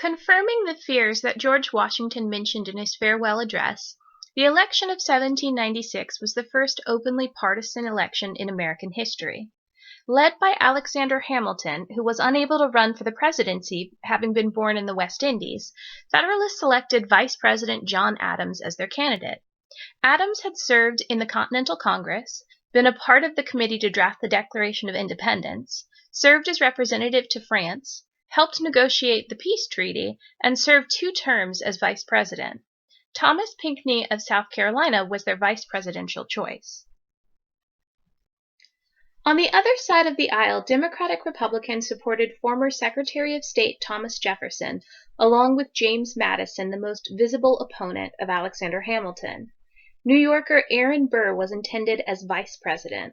Confirming the fears that George Washington mentioned in his farewell address, the election of 1796 was the first openly partisan election in American history. Led by Alexander Hamilton, who was unable to run for the presidency, having been born in the West Indies, Federalists selected Vice President John Adams as their candidate. Adams had served in the Continental Congress, been a part of the committee to draft the Declaration of Independence, served as representative to France, helped negotiate the peace treaty, and served 2 terms as vice president. Thomas Pinckney of South Carolina was their vice presidential choice. On the other side of the aisle, Democratic Republicans supported former Secretary of State Thomas Jefferson, along with James Madison, the most visible opponent of Alexander Hamilton. New Yorker Aaron Burr was intended as vice president.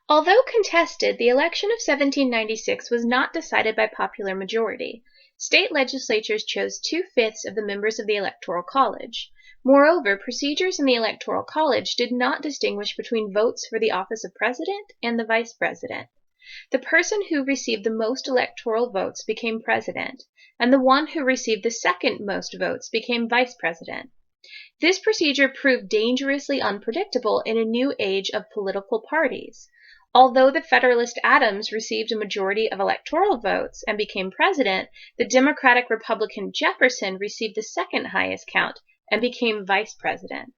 Although contested, the election of 1796 was not decided by popular majority. State legislatures chose 2/5 of the members of the Electoral College. Moreover, procedures in the Electoral College did not distinguish between votes for the office of president and the vice president. The person who received the most electoral votes became president, and the one who received the second most votes became vice president. This procedure proved dangerously unpredictable in a new age of political parties. Although the Federalist Adams received a majority of electoral votes and became president, the Democratic-Republican Jefferson received the second highest count and became vice president.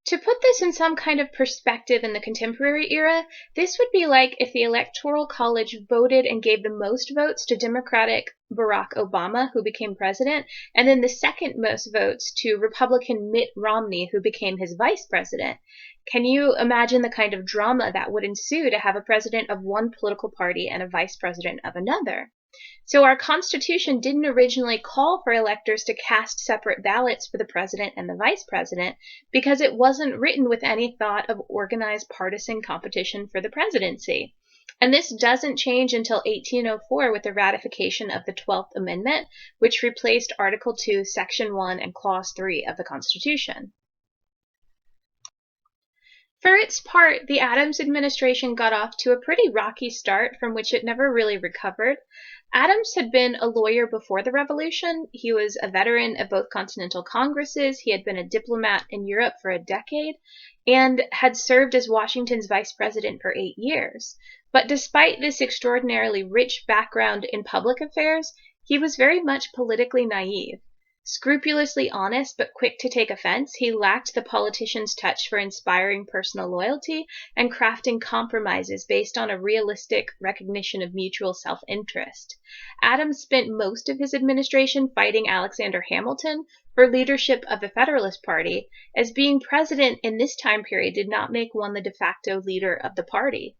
To put this in some kind of perspective in the contemporary era, this would be like if the Electoral College voted and gave the most votes to Democratic Barack Obama, who became president, and then the second most votes to Republican Mitt Romney, who became his vice president. Can you imagine the kind of drama that would ensue to have a president of one political party and a vice president of another? So our Constitution didn't originally call for electors to cast separate ballots for the president and the vice president because it wasn't written with any thought of organized partisan competition for the presidency. And this doesn't change until 1804 with the ratification of the 12th Amendment, which replaced Article 2, Section 1, and Clause 3 of the Constitution. For its part, the Adams administration got off to a pretty rocky start from which it never really recovered. Adams had been a lawyer before the Revolution. He was a veteran of both Continental Congresses. He had been a diplomat in Europe for a decade and had served as Washington's vice president for 8 years. But despite this extraordinarily rich background in public affairs, he was very much politically naive. Scrupulously honest but quick to take offense, he lacked the politician's touch for inspiring personal loyalty and crafting compromises based on a realistic recognition of mutual self-interest. Adams spent most of his administration fighting Alexander Hamilton for leadership of the Federalist Party, as being president in this time period did not make one the de facto leader of the party.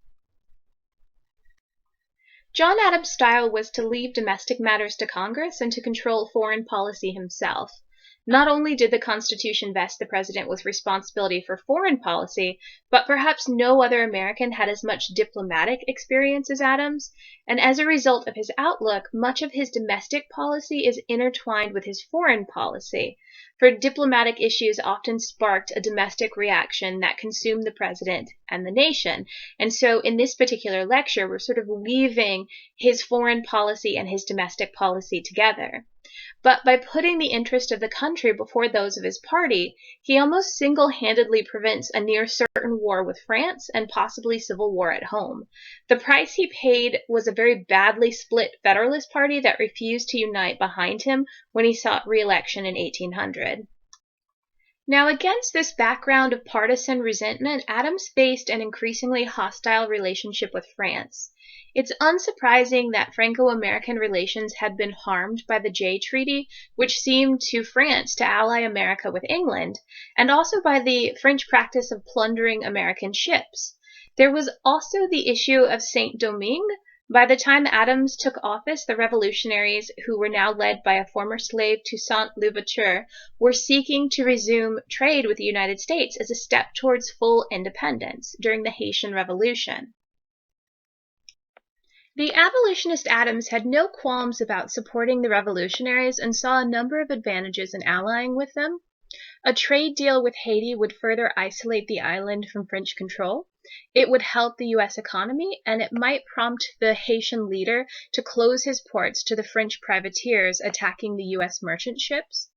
John Adams' style was to leave domestic matters to Congress and to control foreign policy himself. Not only did the Constitution vest the president with responsibility for foreign policy, but perhaps no other American had as much diplomatic experience as Adams, and as a result of his outlook, much of his domestic policy is intertwined with his foreign policy, for diplomatic issues often sparked a domestic reaction that consumed the president and the nation. And so in this particular lecture, we're sort of weaving his foreign policy and his domestic policy together. But by putting the interest of the country before those of his party, he almost single-handedly prevents a near certain war with France and possibly civil war at home. The price he paid was a very badly split Federalist Party that refused to unite behind him when he sought re-election in 1800. Now, against this background of partisan resentment, Adams faced an increasingly hostile relationship with France. It's unsurprising that Franco-American relations had been harmed by the Jay Treaty, which seemed to France to ally America with England, and also by the French practice of plundering American ships. There was also the issue of Saint-Domingue. By the time Adams took office, the revolutionaries, who were now led by a former slave Toussaint Louverture, were seeking to resume trade with the United States as a step towards full independence during the Haitian Revolution. The abolitionist Adams had no qualms about supporting the revolutionaries and saw a number of advantages in allying with them. A trade deal with Haiti would further isolate the island from French control. It would help the U.S. economy, and it might prompt the Haitian leader to close his ports to the French privateers attacking the U.S. merchant ships.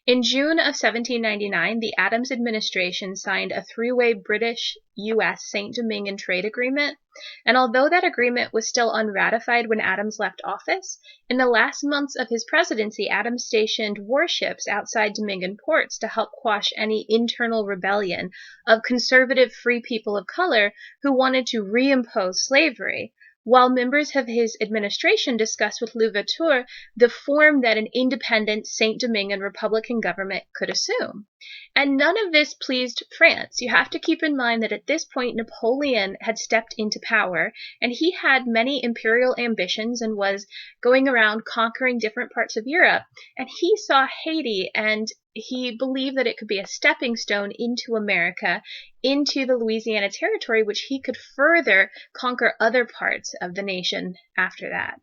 In June of 1799, the Adams administration signed a three-way British-U.S. Saint Domingan trade agreement, and although that agreement was still unratified when Adams left office, in the last months of his presidency, Adams stationed warships outside Dominican ports to help quash any internal rebellion of conservative free people of color who wanted to reimpose slavery, while members of his administration discussed with Louverture the form that an independent Saint Domingan Republican government could assume. And none of this pleased France. You have to keep in mind that at this point Napoleon had stepped into power, and he had many imperial ambitions and was going around conquering different parts of Europe. And he saw Haiti, and he believed that it could be a stepping stone into America, into the Louisiana Territory, which he could further conquer other parts of the nation after that.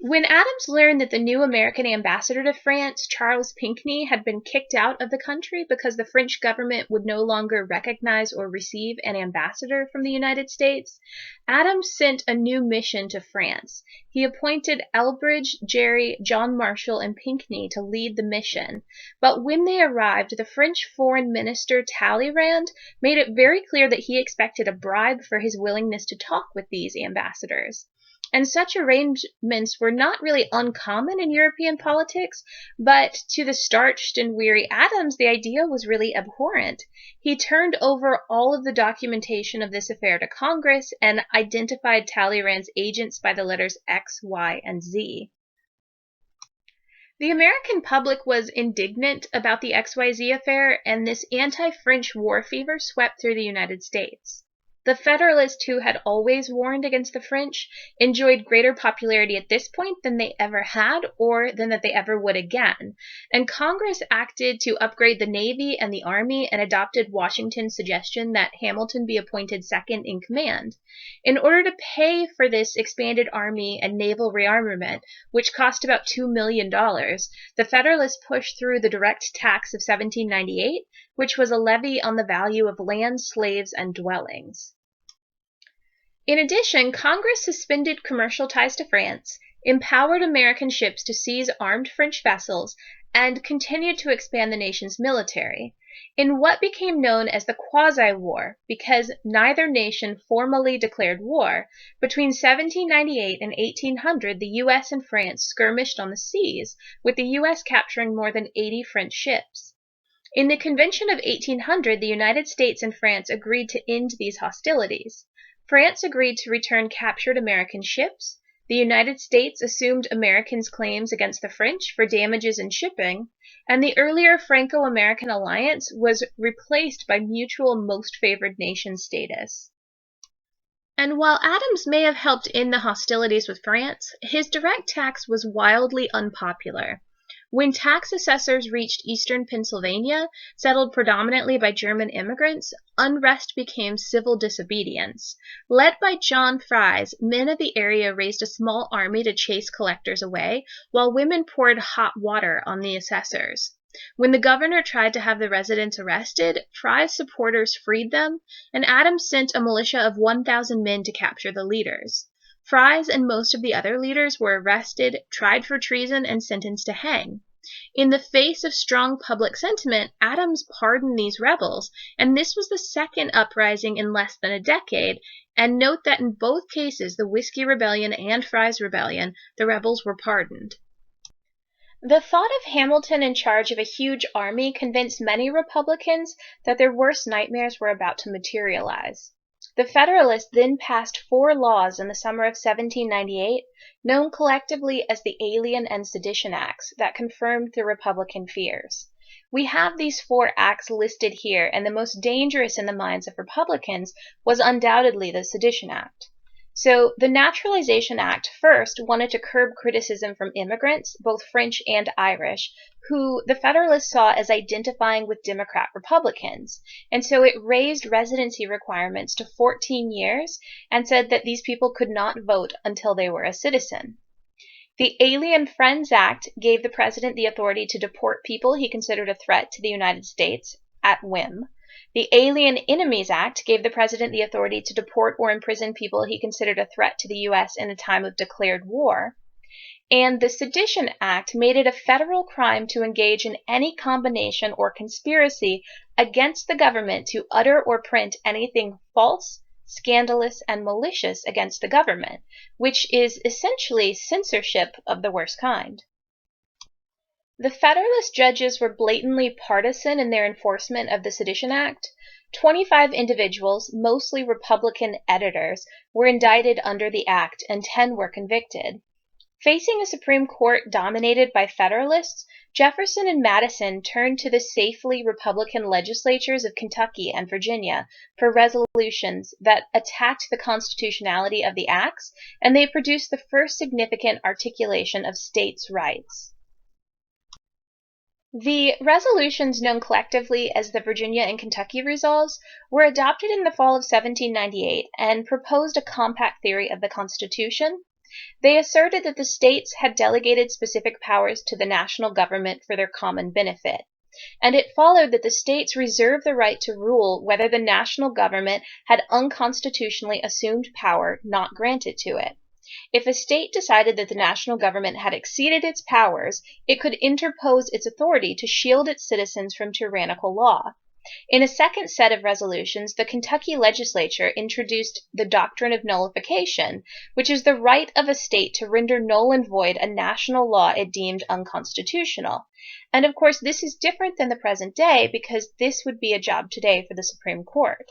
When Adams learned that the new American ambassador to France, Charles Pinckney, had been kicked out of the country because the French government would no longer recognize or receive an ambassador from the United States, Adams sent a new mission to France. He appointed Elbridge, Gerry, John Marshall, and Pinckney to lead the mission. But when they arrived, the French foreign minister Talleyrand made it very clear that he expected a bribe for his willingness to talk with these ambassadors. And such arrangements were not really uncommon in European politics, but to the starched and weary Adams, the idea was really abhorrent. He turned over all of the documentation of this affair to Congress and identified Talleyrand's agents by the letters X, Y, and Z. The American public was indignant about the XYZ affair, and this anti-French war fever swept through the United States. The Federalist, who had always warned against the French, enjoyed greater popularity at this point than they ever had or than that they ever would again, and Congress acted to upgrade the Navy and the Army and adopted Washington's suggestion that Hamilton be appointed second in command. In order to pay for this expanded Army and naval rearmament, which cost about $2 million, the Federalists pushed through the direct tax of 1798, which was a levy on the value of land, slaves, and dwellings. In addition, Congress suspended commercial ties to France, empowered American ships to seize armed French vessels, and continued to expand the nation's military. In what became known as the Quasi-War, because neither nation formally declared war, between 1798 and 1800 the U.S. and France skirmished on the seas, with the U.S. capturing more than 80 French ships. In the Convention of 1800, the United States and France agreed to end these hostilities. France agreed to return captured American ships, the United States assumed Americans' claims against the French for damages in shipping, and the earlier Franco-American alliance was replaced by mutual most favored nation status. And while Adams may have helped end the hostilities with France, his direct tax was wildly unpopular. When tax assessors reached eastern Pennsylvania, settled predominantly by German immigrants, unrest became civil disobedience. Led by John Fries, men of the area raised a small army to chase collectors away, while women poured hot water on the assessors. When the governor tried to have the residents arrested, Fries' supporters freed them, and Adams sent a militia of 1,000 men to capture the leaders. Fries and most of the other leaders were arrested, tried for treason, and sentenced to hang. In the face of strong public sentiment, Adams pardoned these rebels, and this was the second uprising in less than a decade, and note that in both cases, the Whiskey Rebellion and Fries' Rebellion, the rebels were pardoned. The thought of Hamilton in charge of a huge army convinced many Republicans that their worst nightmares were about to materialize. The Federalists then passed 4 laws in the summer of 1798, known collectively as the Alien and Sedition Acts, that confirmed the Republican fears. We have these 4 acts listed here, and the most dangerous in the minds of Republicans was undoubtedly the Sedition Act. So the Naturalization Act first wanted to curb criticism from immigrants, both French and Irish, who the Federalists saw as identifying with Democrat Republicans. And so it raised residency requirements to 14 years and said that these people could not vote until they were a citizen. The Alien Friends Act gave the president the authority to deport people he considered a threat to the United States at whim. The Alien Enemies Act gave the president the authority to deport or imprison people he considered a threat to the U.S. in a time of declared war. And the Sedition Act made it a federal crime to engage in any combination or conspiracy against the government to utter or print anything false, scandalous, and malicious against the government, which is essentially censorship of the worst kind. The Federalist judges were blatantly partisan in their enforcement of the Sedition Act. 25 individuals, mostly Republican editors, were indicted under the act, and 10 were convicted. Facing a Supreme Court dominated by Federalists, Jefferson and Madison turned to the safely Republican legislatures of Kentucky and Virginia for resolutions that attacked the constitutionality of the acts, and they produced the first significant articulation of states' rights. The resolutions known collectively as the Virginia and Kentucky Resolves were adopted in the fall of 1798 and proposed a compact theory of the Constitution. They asserted that the states had delegated specific powers to the national government for their common benefit, and it followed that the states reserved the right to rule whether the national government had unconstitutionally assumed power not granted to it. If a state decided that the national government had exceeded its powers, it could interpose its authority to shield its citizens from tyrannical law. In a second set of resolutions, the Kentucky legislature introduced the doctrine of nullification, which is the right of a state to render null and void a national law it deemed unconstitutional. And of course, this is different than the present day because this would be a job today for the Supreme Court.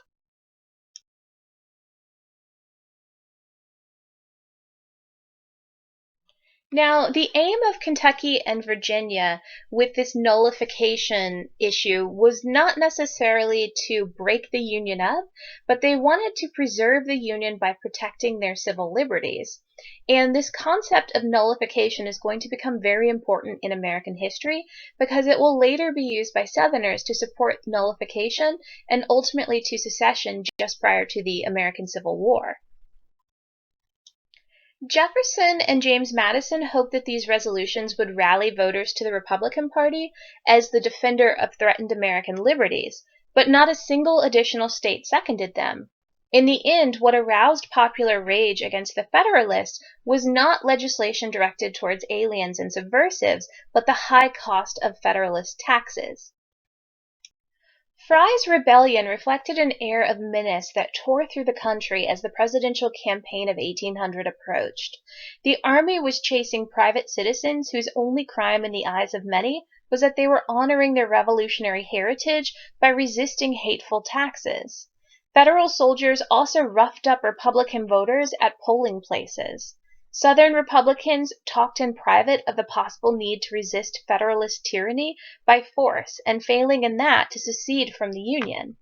Now, the aim of Kentucky and Virginia with this nullification issue was not necessarily to break the Union up, but they wanted to preserve the Union by protecting their civil liberties. And this concept of nullification is going to become very important in American history because it will later be used by Southerners to support nullification and ultimately to secession just prior to the American Civil War. Jefferson and James Madison hoped that these resolutions would rally voters to the Republican Party as the defender of threatened American liberties, but not a single additional state seconded them. In the end, what aroused popular rage against the Federalists was not legislation directed towards aliens and subversives, but the high cost of Federalist taxes. Fry's rebellion reflected an air of menace that tore through the country as the presidential campaign of 1800 approached. The army was chasing private citizens whose only crime in the eyes of many was that they were honoring their revolutionary heritage by resisting hateful taxes. Federal soldiers also roughed up Republican voters at polling places. Southern Republicans talked in private of the possible need to resist Federalist tyranny by force, and failing in that, to secede from the Union.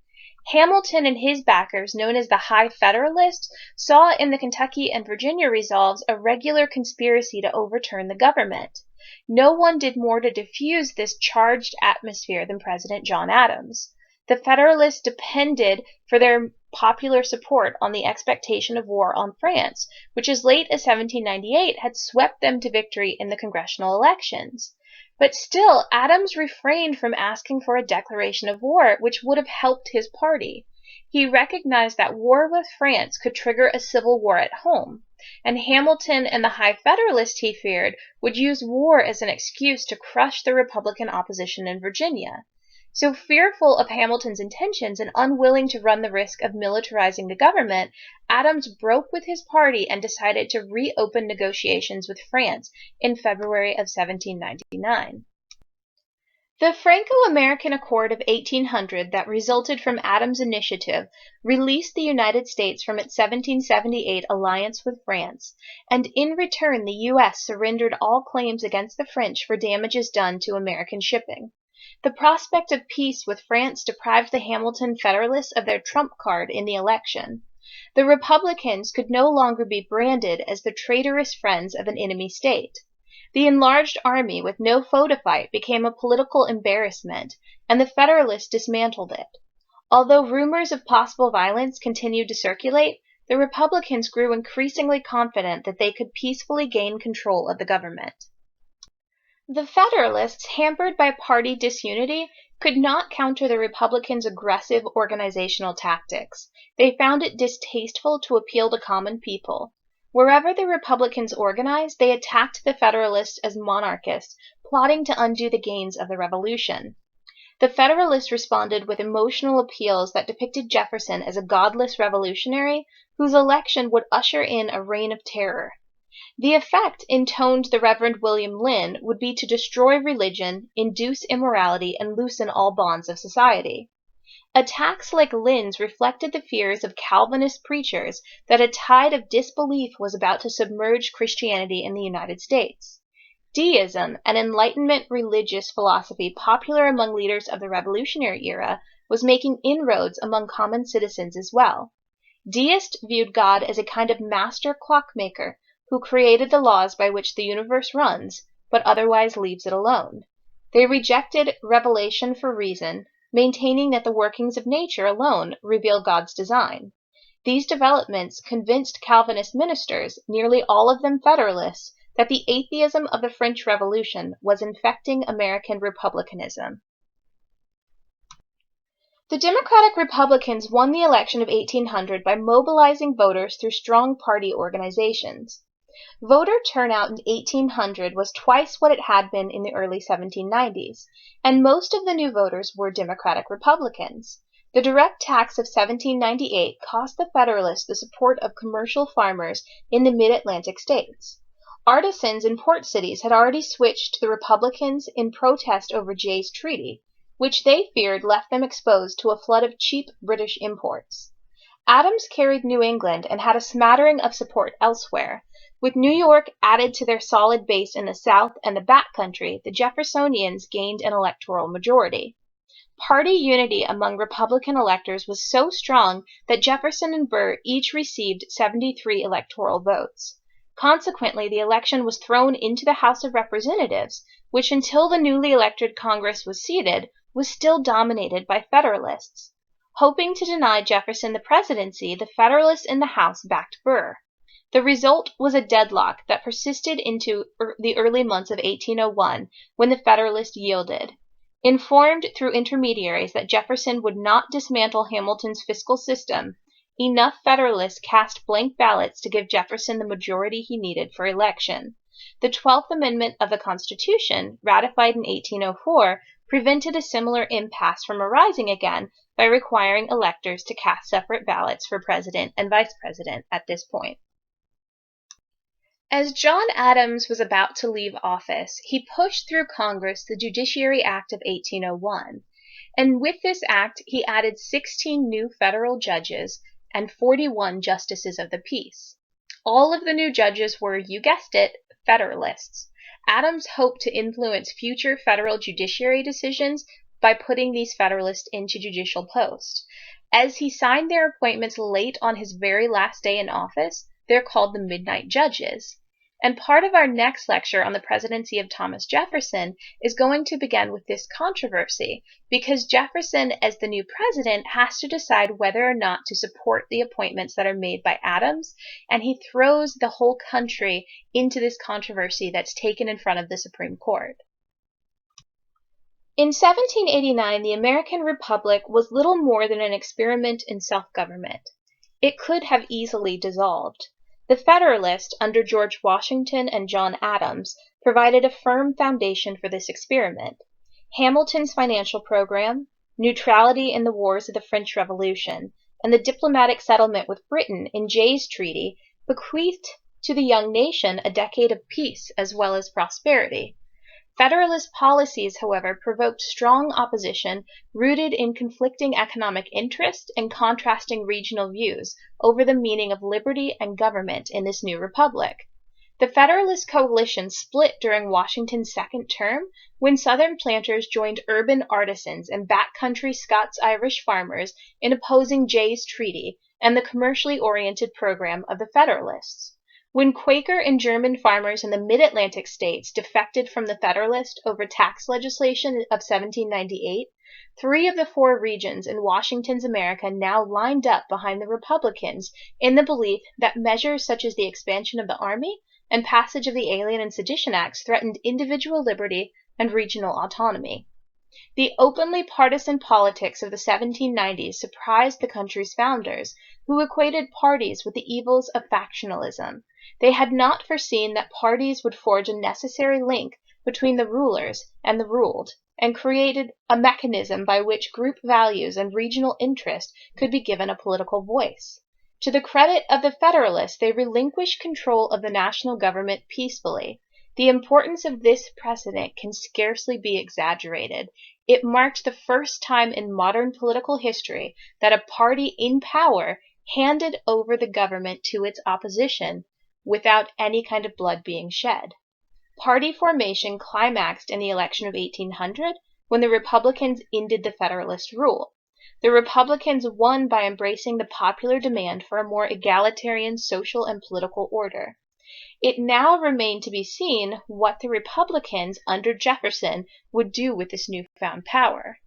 Hamilton and his backers, known as the High Federalists, saw in the Kentucky and Virginia resolves a regular conspiracy to overturn the government. No one did more to diffuse this charged atmosphere than President John Adams. The Federalists depended for their popular support on the expectation of war on France, which as late as 1798 had swept them to victory in the congressional elections. But still, Adams refrained from asking for a declaration of war, which would have helped his party. He recognized that war with France could trigger a civil war at home, and Hamilton and the High Federalists, he feared, would use war as an excuse to crush the Republican opposition in Virginia. So fearful of Hamilton's intentions and unwilling to run the risk of militarizing the government, Adams broke with his party and decided to reopen negotiations with France in February of 1799. The Franco-American Accord of 1800 that resulted from Adams' initiative released the United States from its 1778 alliance with France, and in return the U.S. surrendered all claims against the French for damages done to American shipping. The prospect of peace with France deprived the Hamilton Federalists of their trump card in the election. The Republicans could no longer be branded as the traitorous friends of an enemy state. The enlarged army with no foe to fight became a political embarrassment, and the Federalists dismantled it. Although rumors of possible violence continued to circulate, the Republicans grew increasingly confident that they could peacefully gain control of the government. The Federalists, hampered by party disunity, could not counter the Republicans' aggressive organizational tactics. They found it distasteful to appeal to common people. Wherever the Republicans organized, they attacked the Federalists as monarchists, plotting to undo the gains of the Revolution. The Federalists responded with emotional appeals that depicted Jefferson as a godless revolutionary whose election would usher in a reign of terror. The effect, intoned the Reverend William Lynn, would be to destroy religion, induce immorality, and loosen all bonds of society. Attacks like Lynn's reflected the fears of Calvinist preachers that a tide of disbelief was about to submerge Christianity in the United States. Deism, an Enlightenment religious philosophy popular among leaders of the Revolutionary era, was making inroads among common citizens as well. Deists viewed God as a kind of master clockmaker who created the laws by which the universe runs, but otherwise leaves it alone. They rejected revelation for reason, maintaining that the workings of nature alone reveal God's design. These developments convinced Calvinist ministers, nearly all of them Federalists, that the atheism of the French Revolution was infecting American republicanism. The Democratic Republicans won the election of 1800 by mobilizing voters through strong party organizations. Voter turnout in 1800 was twice what it had been in the early 1790s, and most of the new voters were Democratic Republicans. The direct tax of 1798 cost the Federalists the support of commercial farmers in the mid-Atlantic states. Artisans in port cities had already switched to the Republicans in protest over Jay's Treaty, which they feared left them exposed to a flood of cheap British imports. Adams carried New England and had a smattering of support elsewhere. With New York added to their solid base in the South and the back country, the Jeffersonians gained an electoral majority. Party unity among Republican electors was so strong that Jefferson and Burr each received 73 electoral votes. Consequently, the election was thrown into the House of Representatives, which until the newly elected Congress was seated, was still dominated by Federalists. Hoping to deny Jefferson the presidency, the Federalists in the House backed Burr. The result was a deadlock that persisted into the early months of 1801, when the Federalists yielded. Informed through intermediaries that Jefferson would not dismantle Hamilton's fiscal system, enough Federalists cast blank ballots to give Jefferson the majority he needed for election. The 12th Amendment of the Constitution, ratified in 1804, prevented a similar impasse from arising again by requiring electors to cast separate ballots for president and vice president at this point. As John Adams was about to leave office, he pushed through Congress the Judiciary Act of 1801, and with this act he added 16 new federal judges and 41 justices of the peace. All of the new judges were, you guessed it, Federalists. Adams hoped to influence future federal judiciary decisions by putting these Federalists into judicial posts. As he signed their appointments late on his very last day in office, they're called the Midnight Judges. And part of our next lecture on the presidency of Thomas Jefferson is going to begin with this controversy, because Jefferson, as the new president, has to decide whether or not to support the appointments that are made by Adams, and he throws the whole country into this controversy that's taken in front of the Supreme Court. In 1789, the American Republic was little more than an experiment in self-government. It could have easily dissolved. The Federalists, under George Washington and John Adams, provided a firm foundation for this experiment. Hamilton's financial program, neutrality in the wars of the French Revolution, and the diplomatic settlement with Britain in Jay's Treaty bequeathed to the young nation a decade of peace as well as prosperity. Federalist policies, however, provoked strong opposition rooted in conflicting economic interest and contrasting regional views over the meaning of liberty and government in this new republic. The Federalist coalition split during Washington's second term when Southern planters joined urban artisans and backcountry Scots-Irish farmers in opposing Jay's Treaty and the commercially oriented program of the Federalists. When Quaker and German farmers in the mid-Atlantic states defected from the Federalist over tax legislation of 1798, 3 of the 4 regions in Washington's America now lined up behind the Republicans in the belief that measures such as the expansion of the Army and passage of the Alien and Sedition Acts threatened individual liberty and regional autonomy. The openly partisan politics of the 1790s surprised the country's founders, who equated parties with the evils of factionalism. They had not foreseen that parties would forge a necessary link between the rulers and the ruled, and created a mechanism by which group values and regional interest could be given a political voice. To the credit of the Federalists, they relinquished control of the national government peacefully. The importance of this precedent can scarcely be exaggerated. It marked the first time in modern political history that a party in power handed over the government to its opposition without any kind of blood being shed. Party formation climaxed in the election of 1800 when the Republicans ended the Federalist rule. The Republicans won by embracing the popular demand for a more egalitarian social and political order. It now remained to be seen what the Republicans under Jefferson would do with this newfound power.